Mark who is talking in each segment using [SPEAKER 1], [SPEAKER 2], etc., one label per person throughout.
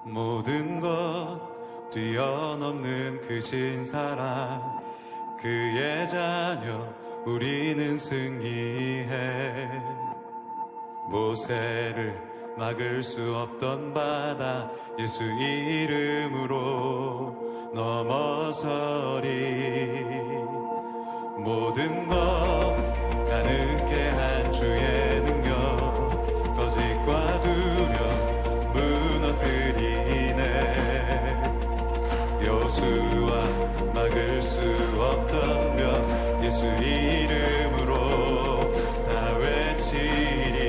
[SPEAKER 1] 모든 것 뛰어넘는 크신 사랑, 그의 자녀 우리는 승리해. 모세를 막을 수 없던 바다 예수 이름으로 넘어서리. 모든 것 가능케 한 주의 능력, 거짓과 두려움 무너뜨리네. 여수와 막을 수 없던 벽 예수 이름으로 다 외치리.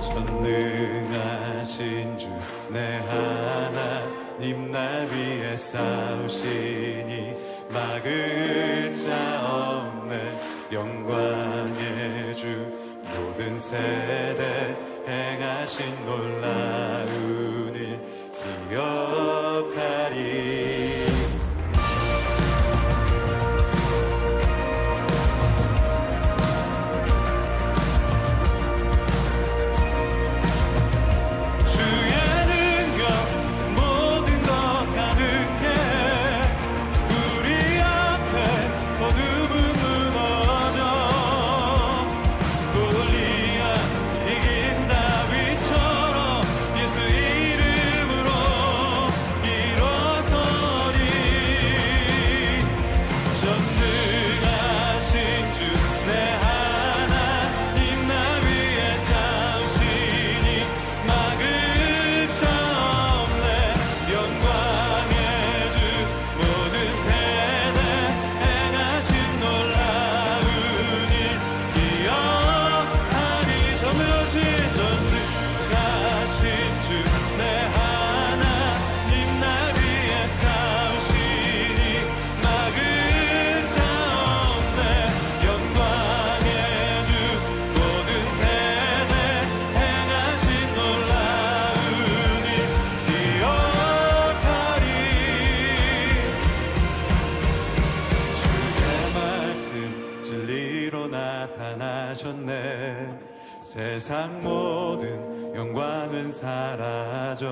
[SPEAKER 1] 전능하신 주 내 하나님 날 위해 싸우시니 막을 자 없네. 영광의 주 모든 세대 행하신 놀라운 일 기억하리. 세상 모든 영광은 사라져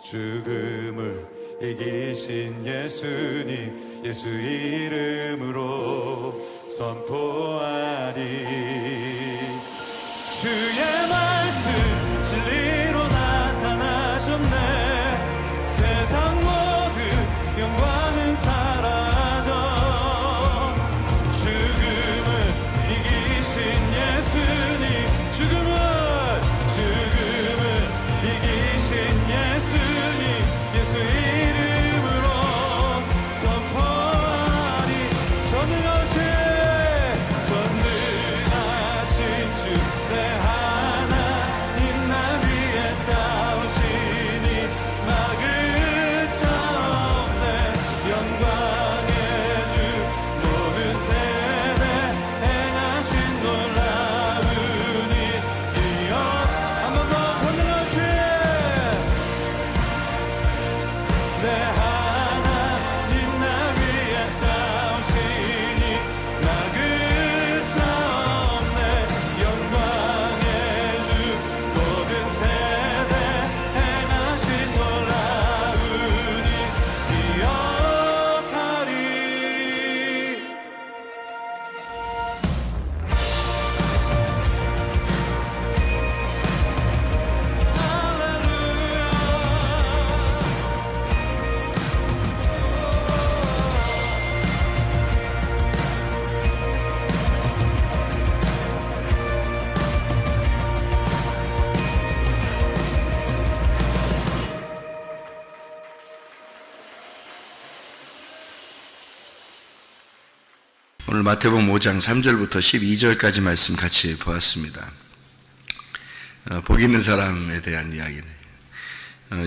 [SPEAKER 1] 죽음을 이기신 예수님 예수 이름으로 선포하리. 주의 말씀 진리로 나타나셨네. 세상 모든 영광은 사라져 죽음을 이기신 예수님, 죽음을 이기신 예수님 예수 이름으로 선포하리. 전능하신 주 내 하나님 날 위해 싸우시니 막을 자 없네. 영광의 주 모든 세대 행하신 놀라운 일 기억. 한 번 더 전능하신 내 하나님 날 위해 싸우시니 막을 자 없네. 영광의 주 모든 세대 행하신 놀라운 일 기억하리.
[SPEAKER 2] 오늘 마태복음 5장 3절부터 12절까지 말씀 같이 보았습니다. 복 있는 사람에 대한 이야기네.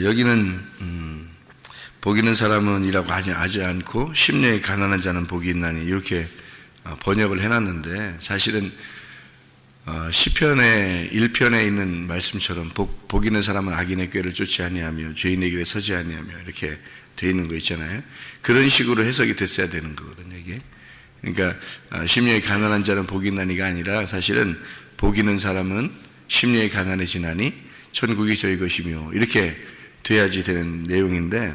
[SPEAKER 2] 여기는 복 있는 사람은 이라고 하지 않고 심령이 가난한 자는 복이 있나니 이렇게 번역을 해놨는데, 사실은 시편의 1편에 있는 말씀처럼 복 있는 사람은 악인의 꾀를 쫓지 아니하며 죄인의 길에 서지 아니하며 이렇게 되어 있는 거 있잖아요. 그런 식으로 해석이 됐어야 되는 거거든요, 이게. 그러니까 심령이 가난한 자는 복이 있나니가 아니라, 사실은 복 있는 사람은 심령이 가난해지나니 천국이 저희 것이며 이렇게 돼야지 되는 내용인데,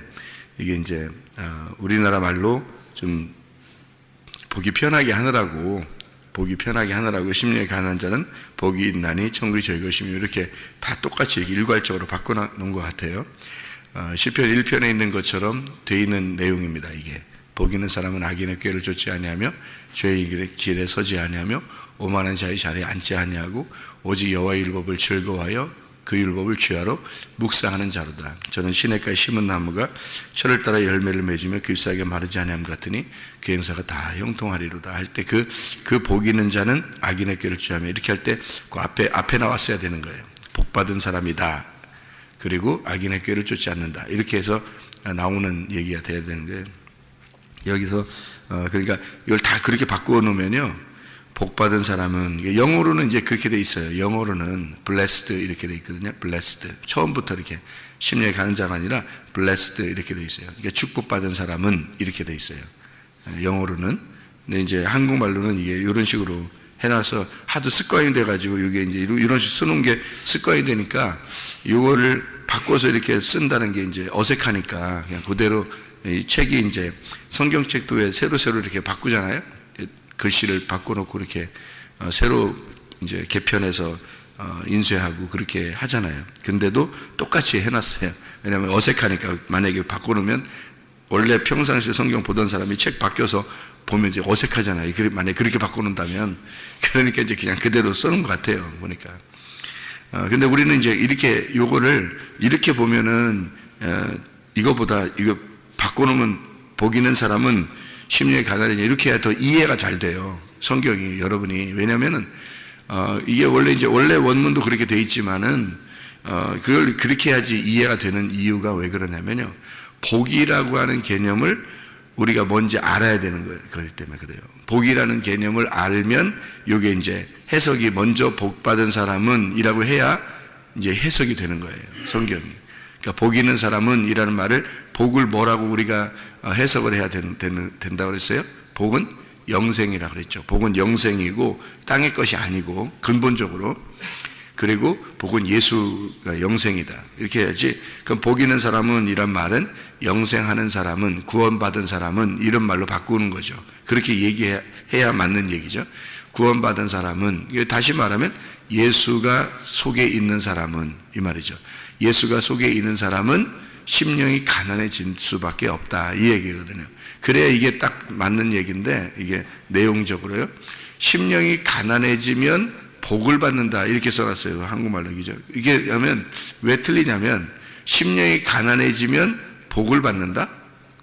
[SPEAKER 2] 이게 이제 우리나라 말로 좀 보기 편하게 하느라고 심령이 가난한 자는 복이 있나니 천국이 저희 것이며 이렇게 다 똑같이 일괄적으로 바꿔놓은 것 같아요. 시편 1편에 있는 것처럼 돼 있는 내용입니다. 이게 복 있는 사람은 악인의 꾀를 쫓지 아니하며 죄의 길에 서지 아니하며 오만한 자의 자리에 앉지 아니하고 오직 여호와의 율법을 즐거워하여 그 율법을 취하러 묵상하는 자로다. 저는 시냇가에 심은 나무가 철을 따라 열매를 맺으며 잎사귀가 마르지 아니함 같으니 그 행사가 다 형통하리로다 할 때 그 복 있는 자는 악인의 꾀를 취하며 이렇게 할 때 그 앞에 나왔어야 되는 거예요. 복 받은 사람이다. 그리고 악인의 꾀를 쫓지 않는다. 이렇게 해서 나오는 얘기가 돼야 되는 거예요. 여기서 그러니까 이걸 다 그렇게 바꾸어 놓으면요, 복 받은 사람은, 영어로는 이제 그렇게 돼 있어요. 영어로는 blessed 이렇게 돼 있거든요. blessed. 처음부터 이렇게 심령에 가는 자가 아니라 blessed 이렇게 돼 있어요. 그러니까 축복받은 사람은 이렇게 돼 있어요. 영어로는. 근데 이제 한국말로는 이게 이런 식으로 해놔서 하도 습관이 돼가지고 이게 이제 이런 식으로 쓰는 게 습관이 되니까 이거를 바꿔서 이렇게 쓴다는 게 이제 어색하니까 그냥 그대로 이 책이 이제 성경책도 왜 새로 이렇게 바꾸잖아요. 글씨를 바꿔놓고 이렇게 새로 이제 개편해서 인쇄하고 그렇게 하잖아요. 근데도 똑같이 해놨어요. 왜냐하면 어색하니까. 만약에 바꿔놓으면 원래 평상시에 성경 보던 사람이 책 바뀌어서 보면 이제 어색하잖아요. 만약에 그렇게 바꿔놓는다면. 그러니까 이제 그냥 그대로 쓰는 것 같아요. 보니까. 근데 우리는 이제 이렇게 요거를 이렇게 보면은 이거 바꿔놓으면 복 있는 사람은 심령이 가난해져 이렇게 해야 더 이해가 잘 돼요. 성경이 여러분이. 왜냐면은 이게 원래 원문도 그렇게 돼 있지만은 그걸 그렇게 해야지 이해가 되는 이유가 왜 그러냐면요, 복이라고 하는 개념을 우리가 뭔지 알아야 되는 거예요. 그렇기 때문에 그래요. 복이라는 개념을 알면 이게 이제 해석이 먼저 복 받은 사람은 이라고 해야 이제 해석이 되는 거예요. 성경이. 그러니까 복 있는 사람은 이라는 말을 복을 뭐라고 우리가 해석을 해야 된다고 그랬어요? 복은 영생이라고 그랬죠. 복은 영생이고 땅의 것이 아니고 근본적으로. 그리고 복은 예수가 영생이다. 이렇게 해야지. 그럼 복 있는 사람은 이란 말은 영생하는 사람은, 구원받은 사람은 이런 말로 바꾸는 거죠. 그렇게 얘기해야 맞는 얘기죠. 구원받은 사람은, 다시 말하면 예수가 속에 있는 사람은 이 말이죠. 예수가 속에 있는 사람은 심령이 가난해질 수밖에 없다 이 얘기거든요. 그래야 이게 딱 맞는 얘기인데, 이게 내용적으로요, 심령이 가난해지면 복을 받는다 이렇게 써놨어요. 한국말로. 그죠? 이게 하면 왜 틀리냐면, 심령이 가난해지면 복을 받는다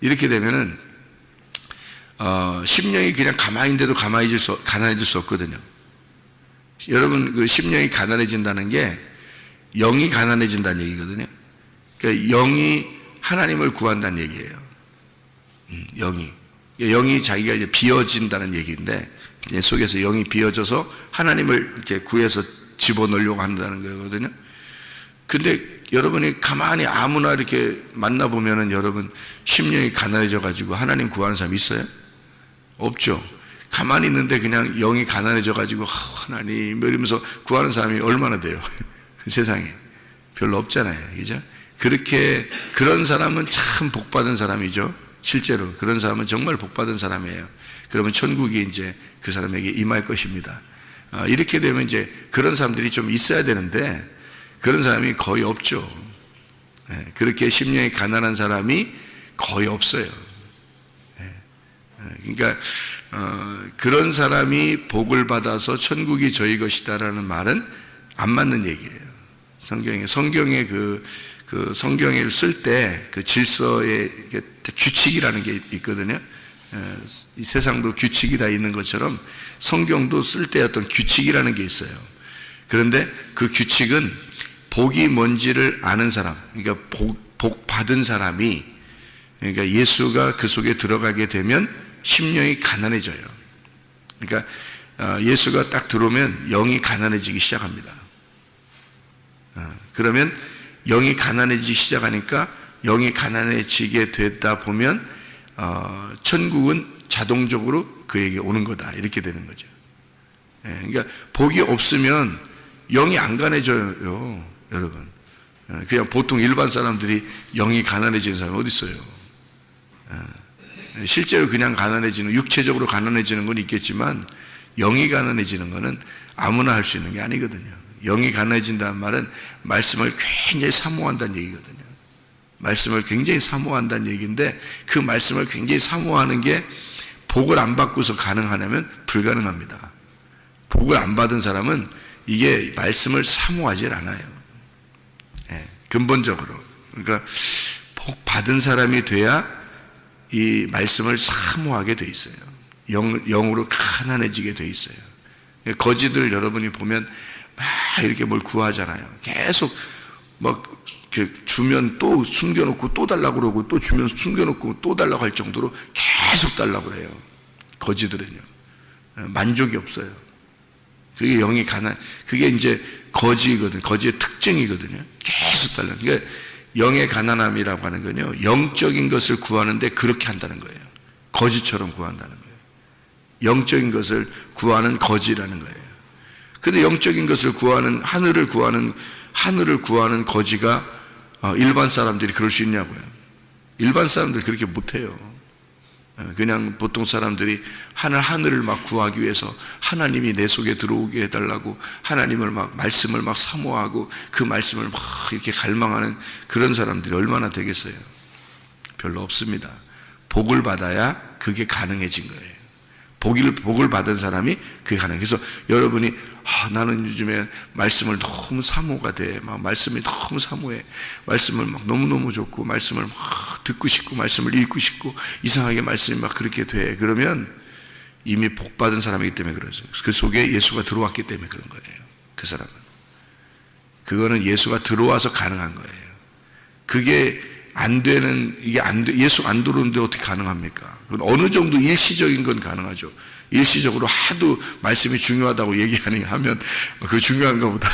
[SPEAKER 2] 이렇게 되면은 심령이 그냥 가만히 있는데도 가난해질 수 없거든요. 여러분, 그 심령이 가난해진다는 게 영이 가난해진다는 얘기거든요. 그러니까 영이 하나님을 구한다는 얘기예요. 영이 자기가 이제 비어진다는 얘기인데, 이제 속에서 영이 비어져서 하나님을 이렇게 구해서 집어넣으려고 한다는 거거든요. 근데 여러분이 가만히 아무나 이렇게 만나보면은 여러분 심령이 가난해져가지고 하나님 구하는 사람 있어요? 없죠. 가만히 있는데 그냥 영이 가난해져가지고 하나님 이러면서 구하는 사람이 얼마나 돼요? 세상에 별로 없잖아요. 그죠? 그런 사람은 참 복받은 사람이죠. 실제로 그런 사람은 정말 복받은 사람이에요. 그러면 천국이 이제 그 사람에게 임할 것입니다. 이렇게 되면 이제 그런 사람들이 좀 있어야 되는데 그런 사람이 거의 없죠. 그렇게 심령이 가난한 사람이 거의 없어요. 그러니까 그런 사람이 복을 받아서 천국이 저희 것이다라는 말은 안 맞는 얘기예요. 성경에 그 성경을 쓸 때 그 질서의 규칙이라는 게 있거든요. 이 세상도 규칙이 다 있는 것처럼 성경도 쓸 때 어떤 규칙이라는 게 있어요. 그런데 그 규칙은 복이 뭔지를 아는 사람, 그러니까 복 받은 사람이, 그러니까 예수가 그 속에 들어가게 되면 심령이 가난해져요. 그러니까 예수가 딱 들어오면 영이 가난해지기 시작합니다. 그러면 영이 가난해지기 시작하니까 영이 가난해지게 되다 보면 천국은 자동적으로 그에게 오는 거다 이렇게 되는 거죠. 그러니까 복이 없으면 영이 안 가난해져요, 여러분. 그냥 보통 일반 사람들이 영이 가난해지는 사람이 어디 있어요? 실제로 그냥 가난해지는, 육체적으로 가난해지는 건 있겠지만 영이 가난해지는 거는 아무나 할 수 있는 게 아니거든요. 영이 가난해진다는 말은 말씀을 굉장히 사모한다는 얘기거든요. 말씀을 굉장히 사모한다는 얘기인데, 그 말씀을 굉장히 사모하는 게 복을 안 받고서 가능하냐면 불가능합니다. 복을 안 받은 사람은 이게 말씀을 사모하지 않아요. 근본적으로. 그러니까 복 받은 사람이 돼야 이 말씀을 사모하게 돼 있어요. 영으로 가난해지게 돼 있어요. 거지들 여러분이 보면 막 이렇게 뭘 구하잖아요. 계속 막 주면 또 숨겨놓고 또 달라고 그러고, 또 주면 숨겨놓고 또 달라고 할 정도로 계속 달라고 그래요. 거지들은요. 만족이 없어요. 그게 영이 그게 이제 거지거든요. 거지의 특징이거든요. 계속 달라요. 그러니까 영의 가난함이라고 하는 건요, 영적인 것을 구하는데 그렇게 한다는 거예요. 거지처럼 구한다는 거예요. 영적인 것을 구하는 거지라는 거예요. 근데 영적인 것을 구하는, 하늘을 구하는 거지가 일반 사람들이 그럴 수 있냐고요. 일반 사람들이 그렇게 못해요. 그냥 보통 사람들이 하늘을 막 구하기 위해서 하나님이 내 속에 들어오게 해달라고 하나님을 막 말씀을 막 사모하고 그 말씀을 막 이렇게 갈망하는 그런 사람들이 얼마나 되겠어요? 별로 없습니다. 복을 받아야 그게 가능해진 거예요. 복을 받은 사람이 그게 가능해요. 그래서 여러분이 나는 요즘에 말씀을 너무 사모가 돼. 막 말씀이 너무 사모해. 말씀을 막 너무너무 좋고, 말씀을 막 듣고 싶고, 말씀을 읽고 싶고, 이상하게 말씀이 막 그렇게 돼. 그러면 이미 복 받은 사람이기 때문에 그러죠. 그 속에 예수가 들어왔기 때문에 그런 거예요. 그 사람은. 그거는 예수가 들어와서 가능한 거예요. 그게 안 되는, 예수 안 들어오는데 어떻게 가능합니까? 그건 어느 정도 일시적인 건 가능하죠. 일시적으로 하도 말씀이 중요하다고 얘기하면, 그 중요한가 보다.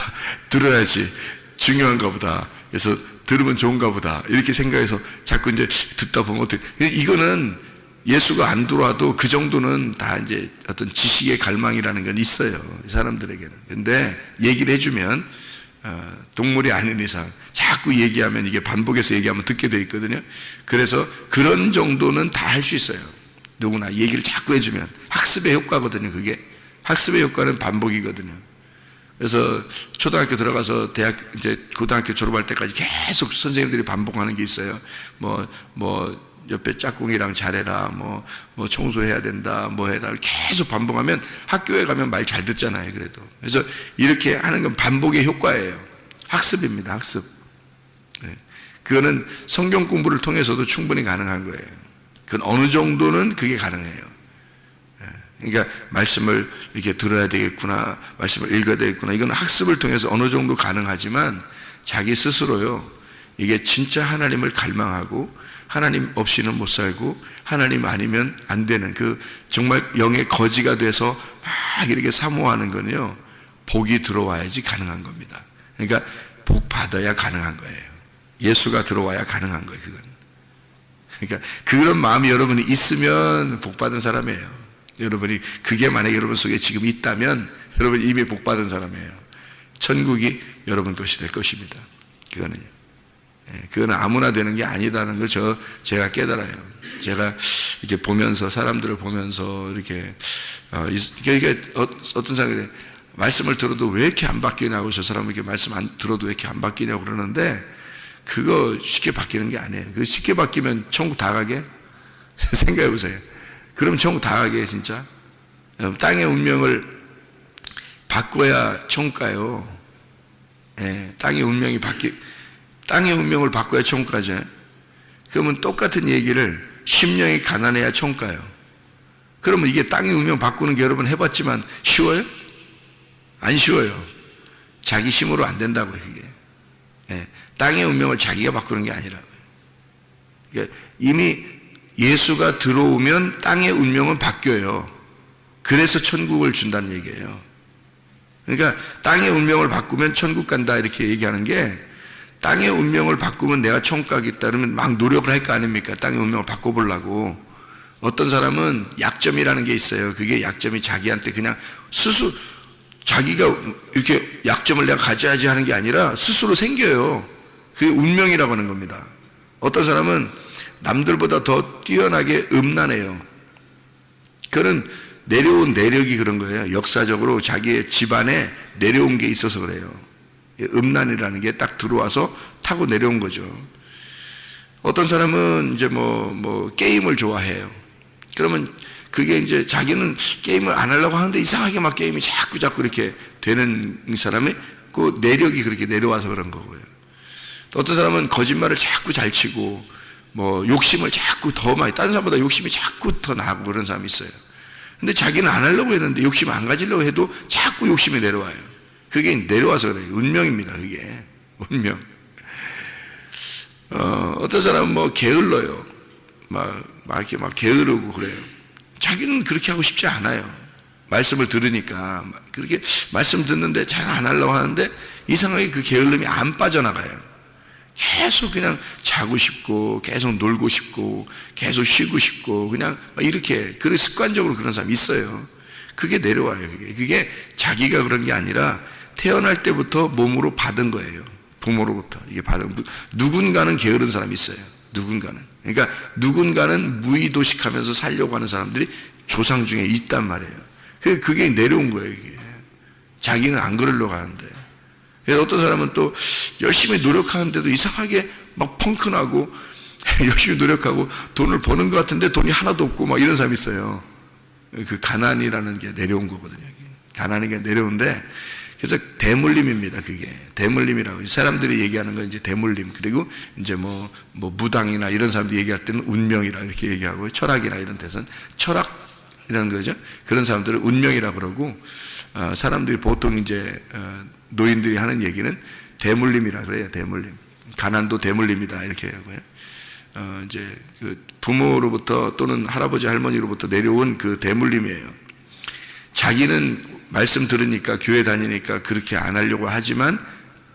[SPEAKER 2] 들어야지. 중요한가 보다. 그래서 들으면 좋은가 보다. 이렇게 생각해서 자꾸 이제 듣다 보면 어떻게. 이거는 예수가 안 들어와도 그 정도는 다 이제 어떤 지식의 갈망이라는 건 있어요. 이 사람들에게는. 근데 얘기를 해주면, 동물이 아닌 이상 자꾸 얘기하면, 이게 반복해서 얘기하면 듣게 돼 있거든요. 그래서 그런 정도는 다 할 수 있어요. 누구나 얘기를 자꾸 해주면. 학습의 효과거든요. 그게 학습의 효과는 반복이거든요. 그래서 초등학교 들어가서 이제 고등학교 졸업할 때까지 계속 선생님들이 반복하는 게 있어요. 옆에 짝꿍이랑 잘해라, 뭐 청소해야 된다, 뭐 해라. 계속 반복하면 학교에 가면 말 잘 듣잖아요, 그래도. 그래서 이렇게 하는 건 반복의 효과예요. 학습입니다, 학습. 그거는 성경 공부를 통해서도 충분히 가능한 거예요. 그건 어느 정도는 그게 가능해요. 그러니까 말씀을 이렇게 들어야 되겠구나, 말씀을 읽어야 되겠구나. 이건 학습을 통해서 어느 정도 가능하지만 자기 스스로요, 이게 진짜 하나님을 갈망하고 하나님 없이는 못 살고 하나님 아니면 안 되는 그 정말 영의 거지가 돼서 막 이렇게 사모하는 거는요, 복이 들어와야지 가능한 겁니다. 그러니까 복 받아야 가능한 거예요. 예수가 들어와야 가능한 거예요, 그건. 그러니까 그런 마음이 여러분이 있으면 복 받은 사람이에요. 여러분이 그게 만약에 여러분 속에 지금 있다면 여러분 이미 복 받은 사람이에요. 천국이 여러분 것이 될 것입니다. 그거는요. 그건 아무나 되는 게 아니다는 거 제가 깨달아요. 제가 이렇게 보면서, 사람들을 보면서 이렇게 어떤 사람이 말씀을 들어도 왜 이렇게 안 바뀌냐고, 저 사람은 이렇게 말씀 안 들어도 왜 이렇게 안 바뀌냐고 그러는데, 그거 쉽게 바뀌는 게 아니에요. 그 쉽게 바뀌면 천국 다 가게? 생각해 보세요. 그럼 천국 다 가게, 진짜? 땅의 운명을 바꿔야 천국 가요. 땅의 운명을 바꿔야 천국 가죠. 그러면 똑같은 얘기를 심령이 가난해야 천국 가요. 그러면 이게 땅의 운명 바꾸는 게 여러분 해봤지만 쉬워요? 안 쉬워요. 자기 힘으로 안 된다고요, 그게. 땅의 운명을 자기가 바꾸는 게 아니라고요. 그러니까 이미 예수가 들어오면 땅의 운명은 바뀌어요. 그래서 천국을 준다는 얘기예요. 그러니까 땅의 운명을 바꾸면 천국 간다 이렇게 얘기하는 게, 땅의 운명을 바꾸면 내가 천국 가겠다 그러면 막 노력을 할 거 아닙니까? 땅의 운명을 바꿔보려고. 어떤 사람은 약점이라는 게 있어요. 그게 약점이 자기한테 그냥 자기가 이렇게 약점을 내가 가져야지 하는 게 아니라 스스로 생겨요. 그게 운명이라고 하는 겁니다. 어떤 사람은 남들보다 더 뛰어나게 음란해요. 그는 내려온 내력이 그런 거예요. 역사적으로 자기의 집안에 내려온 게 있어서 그래요. 음란이라는 게 딱 들어와서 타고 내려온 거죠. 어떤 사람은 이제 뭐 게임을 좋아해요. 그러면 그게 이제 자기는 게임을 안 하려고 하는데 이상하게 막 게임이 자꾸 이렇게 되는 사람이 그 내력이 그렇게 내려와서 그런 거고요. 어떤 사람은 거짓말을 자꾸 잘 치고 뭐 욕심을 자꾸 더 많이, 다른 사람보다 욕심이 자꾸 더 나고 그런 사람이 있어요. 근데 자기는 안 하려고 했는데 욕심 안 가지려고 해도 자꾸 욕심이 내려와요. 그게 내려와서 그래요. 운명입니다. 그게 운명. 어떤 사람은 뭐 게을러요. 이렇게 게으르고 그래요. 자기는 그렇게 하고 싶지 않아요. 말씀을 들으니까 그렇게 말씀 듣는데 잘 안 하려고 하는데 이상하게 그 게을름이 안 빠져나가요. 계속 그냥 자고 싶고 계속 놀고 싶고 계속 쉬고 싶고 그냥 이렇게 그런 습관적으로 그런 사람이 있어요. 그게 내려와요. 그게 자기가 그런 게 아니라 태어날 때부터 몸으로 받은 거예요. 부모로부터 이게 받은. 누군가는 게으른 사람이 있어요. 누군가는. 그러니까 누군가는 무의도식하면서 살려고 하는 사람들이 조상 중에 있단 말이에요. 그게 내려온 거예요. 이게 자기는 안 그러려고 하는데. 그래서 어떤 사람은 또 열심히 노력하는데도 이상하게 막 펑크나고 열심히 노력하고 돈을 버는 것 같은데 돈이 하나도 없고 막 이런 사람이 있어요. 그 가난이라는 게 내려온 거거든요. 가난이 게 내려오는데 그래서 대물림입니다. 그게 대물림이라고 사람들이 얘기하는 건 이제 대물림. 그리고 이제 뭐 무당이나 이런 사람들이 얘기할 때는 운명이라 이렇게 얘기하고 철학이나 이런 데서는 철학이라는 거죠. 그런 사람들은 운명이라 그러고 사람들이 보통 이제 노인들이 하는 얘기는 대물림이라 그래요. 대물림. 가난도 대물림이다 이렇게 하고요. 이제 그 부모로부터 또는 할아버지 할머니로부터 내려온 그 대물림이에요. 자기는 말씀 들으니까 교회 다니니까 그렇게 안 하려고 하지만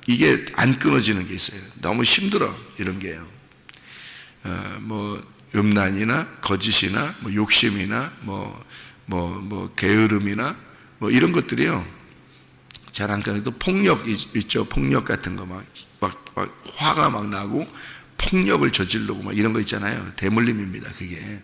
[SPEAKER 2] 이게 안 끊어지는 게 있어요. 너무 힘들어 이런 게요. 뭐 음란이나 거짓이나 뭐 욕심이나 뭐 게으름이나 뭐 이런 것들이요. 잘 안 끊어도 폭력 있죠. 폭력 같은 거 막 화가 막 나고 폭력을 저지르고 막 이런 거 있잖아요. 대물림입니다. 그게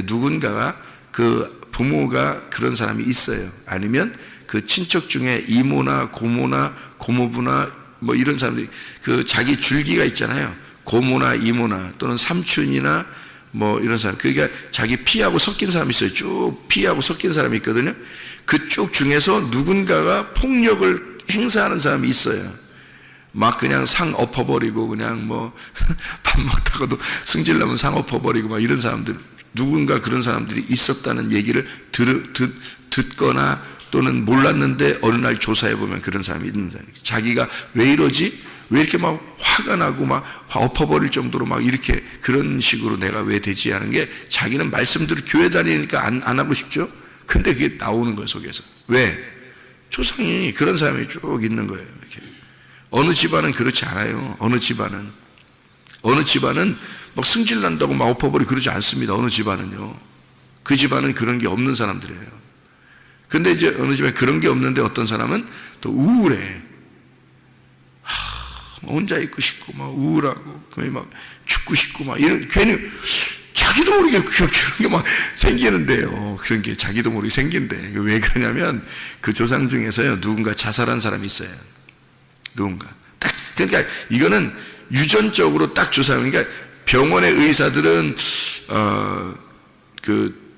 [SPEAKER 2] 누군가가 그 부모가 그런 사람이 있어요. 아니면 그 친척 중에 이모나 고모나 고모부나 뭐 이런 사람들이 그 자기 줄기가 있잖아요. 고모나 이모나 또는 삼촌이나 뭐 이런 사람. 그러니까 자기 피하고 섞인 사람이 있어요. 쭉 피하고 섞인 사람이 있거든요. 그쪽 중에서 누군가가 폭력을 행사하는 사람이 있어요. 막 그냥 상 엎어버리고 그냥 뭐 밥 먹다가도 승질나면 상 엎어버리고 막 이런 사람들, 누군가 그런 사람들이 있었다는 얘기를 듣거나 또는 몰랐는데 어느 날 조사해 보면 그런 사람이 있는 사람이에요. 자기가 왜 이러지? 왜 이렇게 막 화가 나고 막 엎어버릴 정도로 막 이렇게 그런 식으로 내가 왜 되지 하는 게 자기는 말씀대로 교회 다니니까 안 하고 싶죠? 근데 그게 나오는 거예요, 속에서. 왜? 조상이 그런 사람이 쭉 있는 거예요. 이렇게. 어느 집안은 그렇지 않아요. 어느 집안은 막 승질 난다고 막 엎어버리고 그러지 않습니다. 어느 집안은요. 그 집안은 그런 게 없는 사람들이에요. 근데 이제 어느 집안에 그런 게 없는데 어떤 사람은 또 우울해. 혼자 있고 싶고 막 우울하고 막 죽고 싶고 막 이런 괜히 자기도 모르게 그런 게 막 생기는데요. 그런 게 자기도 모르게 생긴대. 왜 그러냐면 그 조상 중에서요 누군가 자살한 사람이 있어요. 누군가 딱 그러니까 이거는 유전적으로 딱 조사하는. 그러니까 병원의 의사들은 그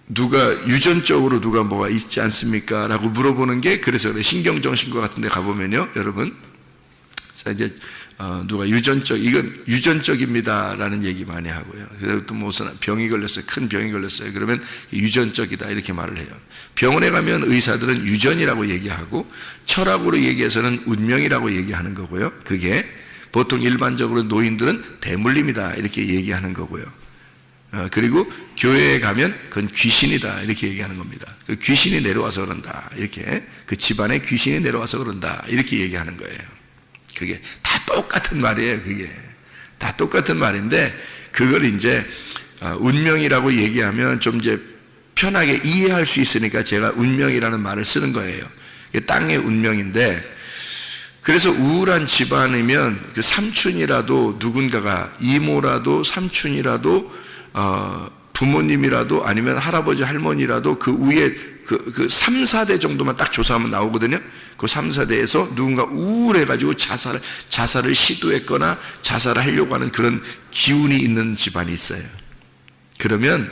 [SPEAKER 2] 누가 유전적으로 누가 뭐가 있지 않습니까? 라고 물어보는 게 그래서 그래. 신경정신과 같은 데 가보면요 여러분 자 이제 누가 이건 유전적입니다 라는 얘기 많이 하고요. 그리고 또 무슨 병이 걸렸어요. 큰 병이 걸렸어요. 그러면 유전적이다 이렇게 말을 해요. 병원에 가면 의사들은 유전이라고 얘기하고 철학으로 얘기해서는 운명이라고 얘기하는 거고요. 그게 보통 일반적으로 노인들은 대물림이다 이렇게 얘기하는 거고요. 그리고 교회에 가면 그건 귀신이다 이렇게 얘기하는 겁니다. 그 귀신이 내려와서 그런다 이렇게 그 집안에 귀신이 내려와서 그런다 이렇게 얘기하는 거예요. 그게 다 똑같은 말이에요. 그게 다 똑같은 말인데 그걸 이제 운명이라고 얘기하면 좀 이제 편하게 이해할 수 있으니까 제가 운명이라는 말을 쓰는 거예요. 이게 땅의 운명인데 그래서 우울한 집안이면 그 삼촌이라도 누군가가 이모라도 삼촌이라도 부모님이라도 아니면 할아버지 할머니라도 그 위에 그 3, 4대 정도만 딱 조사하면 나오거든요. 그 3, 4대에서 누군가 우울해가지고 자살을 시도했거나 자살을 하려고 하는 그런 기운이 있는 집안이 있어요. 그러면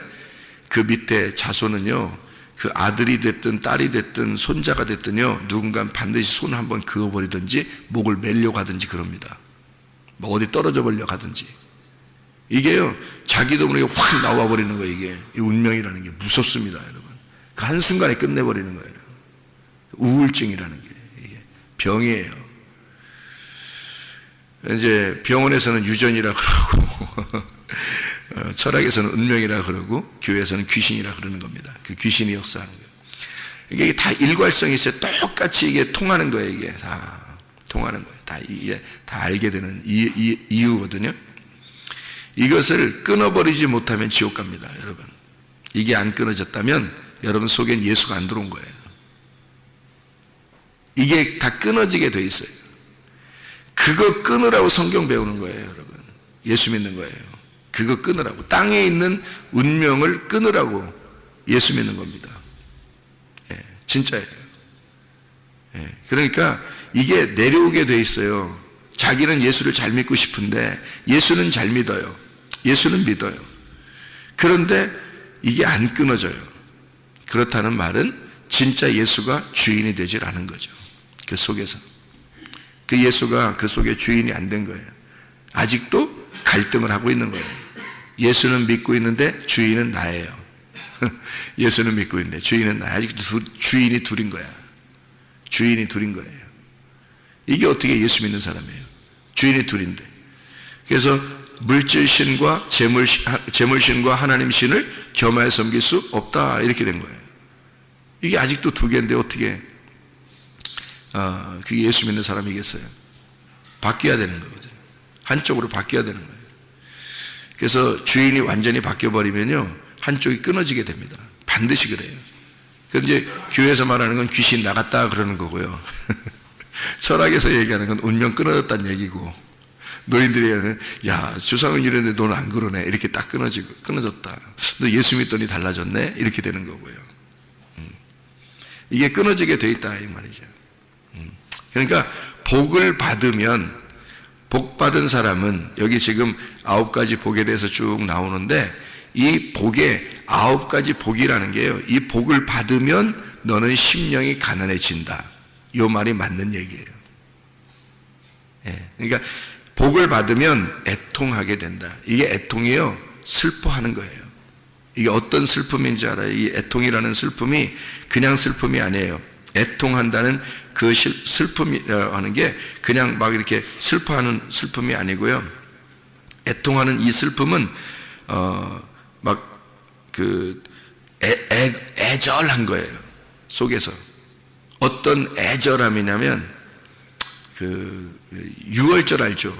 [SPEAKER 2] 그 밑에 자손은요, 그 아들이 됐든 딸이 됐든 손자가 됐든요, 누군가 반드시 손을 한번 그어버리든지 목을 매려고 하든지 그럽니다. 뭐 어디 떨어져 버리려고 하든지. 이게요, 자기도 모르게 확 나와버리는 거예요. 이게 이 운명이라는 게 무섭습니다, 여러분. 그 한순간에 끝내버리는 거예요. 우울증이라는 게 이게 병이에요. 이제 병원에서는 유전이라 그러고 철학에서는 운명이라 그러고 교회에서는 귀신이라 그러는 겁니다. 그 귀신이 역사하는 거예요. 이게 다 일괄성이 있어요. 똑같이 이게 통하는 거예요. 이게 다 통하는 거예요. 이게 다 알게 되는 이유거든요. 이것을 끊어버리지 못하면 지옥 갑니다, 여러분. 이게 안 끊어졌다면 여러분 속엔 예수가 안 들어온 거예요. 이게 다 끊어지게 돼 있어요. 그거 끊으라고 성경 배우는 거예요, 여러분. 예수 믿는 거예요. 그거 끊으라고. 땅에 있는 운명을 끊으라고 예수 믿는 겁니다. 예, 진짜예요. 예, 그러니까 이게 내려오게 돼 있어요. 자기는 예수를 잘 믿고 싶은데 예수는 잘 믿어요. 예수는 믿어요. 그런데 이게 안 끊어져요. 그렇다는 말은 진짜 예수가 주인이 되질 않은 거죠. 그 속에서. 그 예수가 그 속에 주인이 안 된 거예요. 아직도 갈등을 하고 있는 거예요. 예수는 믿고 있는데 주인은 나예요. 예수는 믿고 있는데 주인은 나예요. 아직도 주인이 둘인 거야. 주인이 둘인 거예요. 이게 어떻게 예수 믿는 사람이에요? 주인이 둘인데. 그래서 물질신과 재물신과 하나님신을 겸하여 섬길 수 없다, 이렇게 된 거예요. 이게 아직도 두 개인데 어떻게 그게 예수 믿는 사람이겠어요? 바뀌어야 되는 거거든요. 한쪽으로 바뀌어야 되는 거예요. 그래서 주인이 완전히 바뀌어버리면요, 한쪽이 끊어지게 됩니다. 반드시 그래요. 그런데 이제 교회에서 말하는 건 귀신 나갔다 그러는 거고요. 철학에서 얘기하는 건 운명 끊어졌다는 얘기고, 너희들이 얘기하는, 야, 조상은 이랬는데 너는 안 그러네, 이렇게 딱 끊어졌다. 너 예수 믿더니 달라졌네, 이렇게 되는 거고요. 이게 끊어지게 돼 있다, 이 말이죠. 그러니까 복을 받으면, 복 받은 사람은 여기 지금 9가지 복에 대해서 쭉 나오는데, 이 복에 9가지 복이라는 게요, 이 복을 받으면 너는 심령이 가난해진다, 이 말이 맞는 얘기예요. 예, 그러니까 복을 받으면 애통하게 된다. 이게 애통이요, 슬퍼하는 거예요. 이게 어떤 슬픔인지 알아요? 이 애통이라는 슬픔이 그냥 슬픔이 아니에요. 애통한다는 그 슬픔이라고 하는 게 그냥 막 이렇게 슬퍼하는 슬픔이 아니고요. 애통하는 이 슬픔은 막 그 애절한 거예요. 속에서 어떤 애절함이냐면 그 유월절 알죠?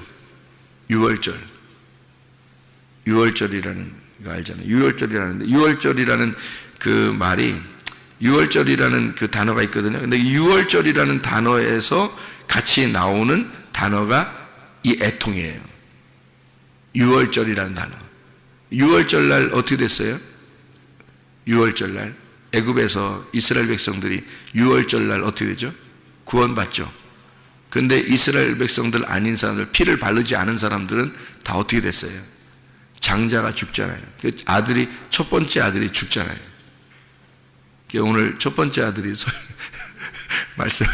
[SPEAKER 2] 유월절이라는 거 알잖아요. 유월절이라는 그 말이, 유월절이라는 그 단어가 있거든요. 근데 유월절이라는 단어에서 같이 나오는 단어가 이 애통이에요. 유월절이라는 단어. 유월절날 어떻게 됐어요? 유월절날 애굽에서 이스라엘 백성들이 유월절날 어떻게 되죠? 구원받죠. 그런데 이스라엘 백성들 아닌 사람들, 피를 바르지 않은 사람들은 다 어떻게 됐어요? 장자가 죽잖아요. 그 아들이, 첫 번째 아들이 죽잖아요. 오늘 첫 번째 아들이 말씀을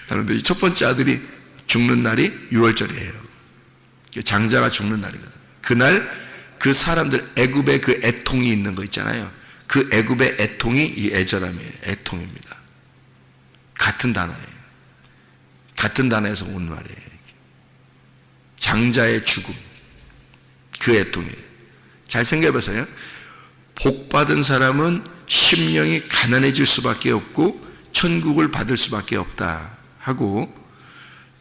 [SPEAKER 2] 하는데, 이 첫 번째 아들이 죽는 날이 유월절이에요. 장자가 죽는 날이거든요. 그날 그 사람들, 애굽에 그 애통이 있는 거 있잖아요. 그 애굽의 애통이 이 애절함이에요. 애통입니다. 같은 단어예요. 같은 단어에서 온 말이에요. 장자의 죽음, 그 애통이에요. 잘 생각해보세요. 복 받은 사람은 심령이 가난해질 수밖에 없고 천국을 받을 수밖에 없다 하고,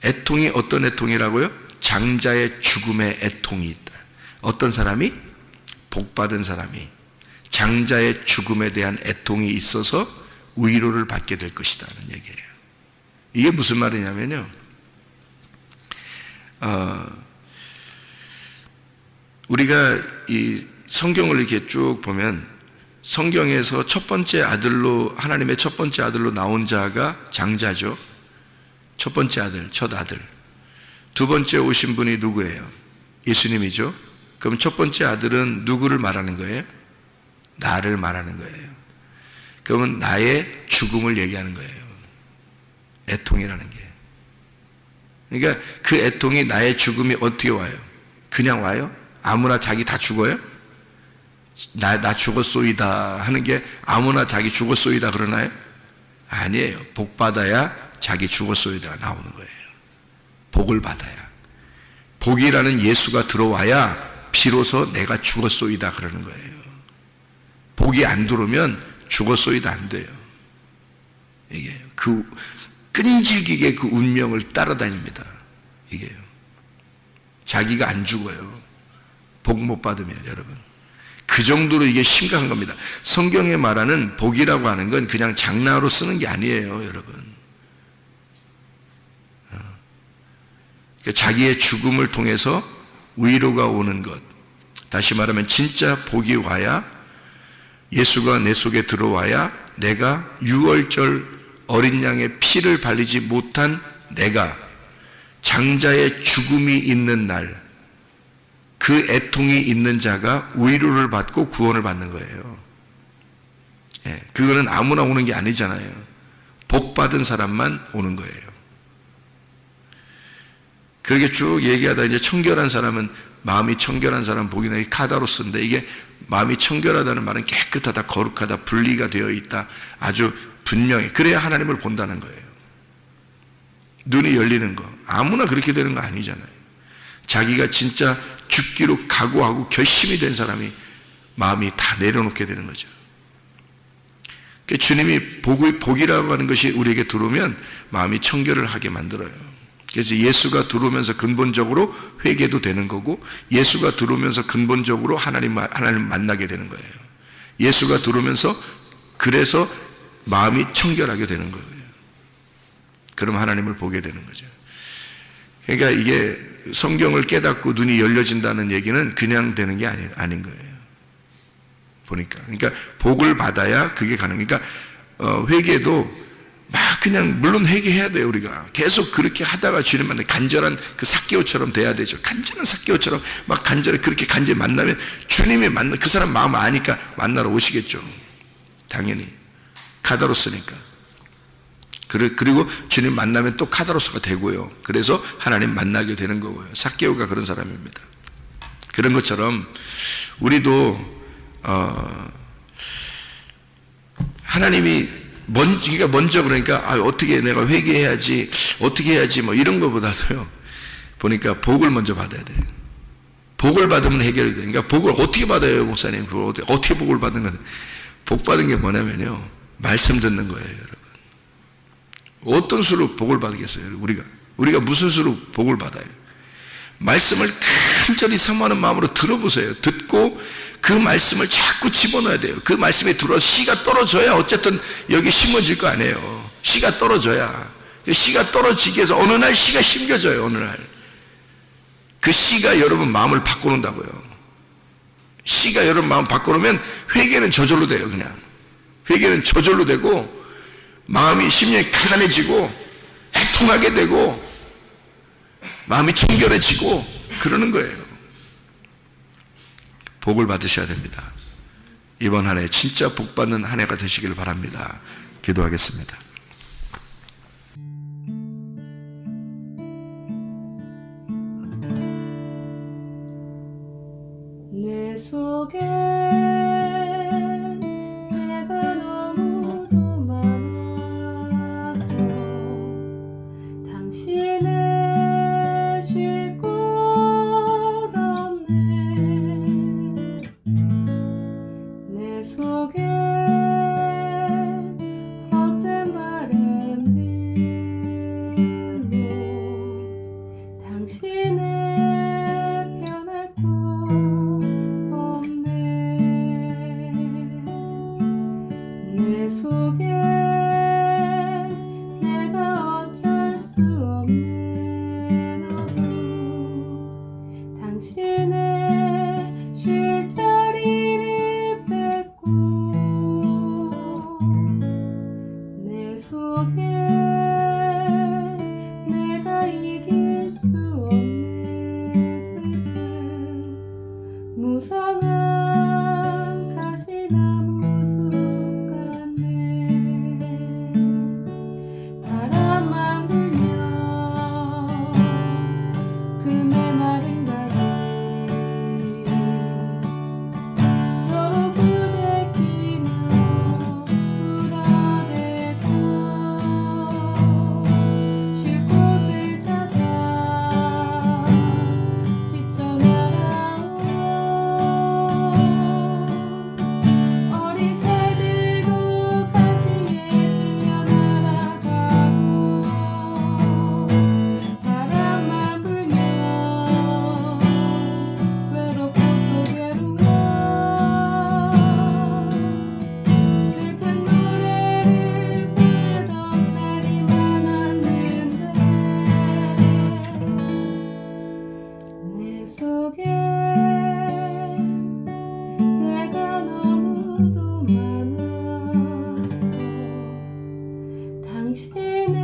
[SPEAKER 2] 애통이 어떤 애통이라고요? 장자의 죽음의 애통이 있다. 어떤 사람이? 복 받은 사람이 장자의 죽음에 대한 애통이 있어서 위로를 받게 될 것이다는 얘기예요. 이게 무슨 말이냐면요, 우리가 이 성경을 이렇게 쭉 보면 성경에서 첫 번째 아들로, 하나님의 첫 번째 아들로 나온 자가 장자죠. 첫 번째 아들, 첫 아들. 두 번째 오신 분이 누구예요? 예수님이죠. 그럼 첫 번째 아들은 누구를 말하는 거예요? 나를 말하는 거예요. 그러면 나의 죽음을 얘기하는 거예요. 애통이라는 게. 그러니까 그 애통이, 나의 죽음이 어떻게 와요? 그냥 와요? 아무나 자기 다 죽어요? 나 죽었소이다 하는 게 아무나 자기 죽었소이다 그러나요? 아니에요. 복 받아야 자기 죽었소이다가 나오는 거예요. 복을 받아야. 복이라는 예수가 들어와야 비로소 내가 죽었소이다 그러는 거예요. 복이 안 들어오면 죽었소이다 안 돼요. 이게 그 끈질기게 그 운명을 따라다닙니다. 이게요. 자기가 안 죽어요. 복 못 받으면 여러분. 그 정도로 이게 심각한 겁니다. 성경에 말하는 복이라고 하는 건 그냥 장난으로 쓰는 게 아니에요, 여러분. 자기의 죽음을 통해서 위로가 오는 것. 다시 말하면 진짜 복이 와야, 예수가 내 속에 들어와야 내가 유월절 어린 양의 피를 발리지 못한 내가 장자의 죽음이 있는 날, 그 애통이 있는 자가 위로를 받고 구원을 받는 거예요. 예, 그거는 아무나 오는 게 아니잖아요. 복 받은 사람만 오는 거예요. 그렇게 쭉 얘기하다 이제 청결한 사람은, 마음이 청결한 사람 복이나 카다로스인데, 이게 마음이 청결하다는 말은 깨끗하다, 거룩하다, 분리가 되어 있다, 아주 분명히, 그래야 하나님을 본다는 거예요. 눈이 열리는 거, 아무나 그렇게 되는 거 아니잖아요. 자기가 진짜 죽기로 각오하고 결심이 된 사람이 마음이 다 내려놓게 되는 거죠. 주님이 복이라고 하는 것이 우리에게 들어오면 마음이 청결을 하게 만들어요. 그래서 예수가 들어오면서 근본적으로 회개도 되는 거고, 예수가 들어오면서 근본적으로 하나님을 만나게 되는 거예요. 예수가 들어오면서 그래서 마음이 청결하게 되는 거예요. 그럼 하나님을 보게 되는 거죠. 그러니까 이게 성경을 깨닫고 눈이 열려진다는 얘기는 그냥 되는 게 아닌 거예요. 보니까. 그러니까 복을 받아야 그게 가능. 그러니까 회개도 막 그냥, 물론 회개해야 돼요. 우리가 계속 그렇게 하다가 주님 만나 간절한 그 삭개오처럼 돼야 되죠. 간절한 삭개오처럼 막 간절히 그렇게 간절히 만나면 주님이 그 사람 마음 아니까 만나러 오시겠죠. 당연히 카다로스니까. 그리고 주님 만나면 또 카다로스가 되고요. 그래서 하나님 만나게 되는 거고요. 삭개오가 그런 사람입니다. 그런 것처럼 우리도 하나님이 먼저 그러니까 어떻게 내가 회개해야지, 어떻게 해야지 뭐 이런 것보다도요, 보니까 복을 먼저 받아야 돼요. 복을 받으면 해결이 돼요. 그러니까 복을 어떻게 받아요, 목사님? 어떻게 복을 받는 거예요? 복 받은 게 뭐냐면요, 말씀 듣는 거예요, 여러분. 어떤 수로 복을 받겠어요? 우리가 무슨 수로 복을 받아요? 말씀을 간절히 사모하는 마음으로 들어보세요. 듣고 그 말씀을 자꾸 집어넣어야 돼요. 그 말씀에 들어서 씨가 떨어져야 어쨌든 여기 심어질 거 아니에요. 씨가 떨어져야. 씨가 떨어지기 위해서 어느 날 씨가 심겨져요. 어느 날 그 씨가 여러분 마음을 바꿔놓는다고요. 씨가 여러분 마음 바꿔놓으면 회개는 저절로 돼요. 그냥 회개는 저절로 되고, 마음이 심령이 가난해지고 애통하게 되고 마음이 청결해지고 그러는 거예요. 복을 받으셔야 됩니다. 이번 한 해 진짜 복 받는 한 해가 되시길 바랍니다. 기도하겠습니다.
[SPEAKER 3] 내 속에 내가 너무도 많아서 당신을 쉴 곳 없네. 내 속에 헛된 바램들로 당신을 변할 곳 없네. 내 속에 내가 어쩔 수 없는 어둠, 당신은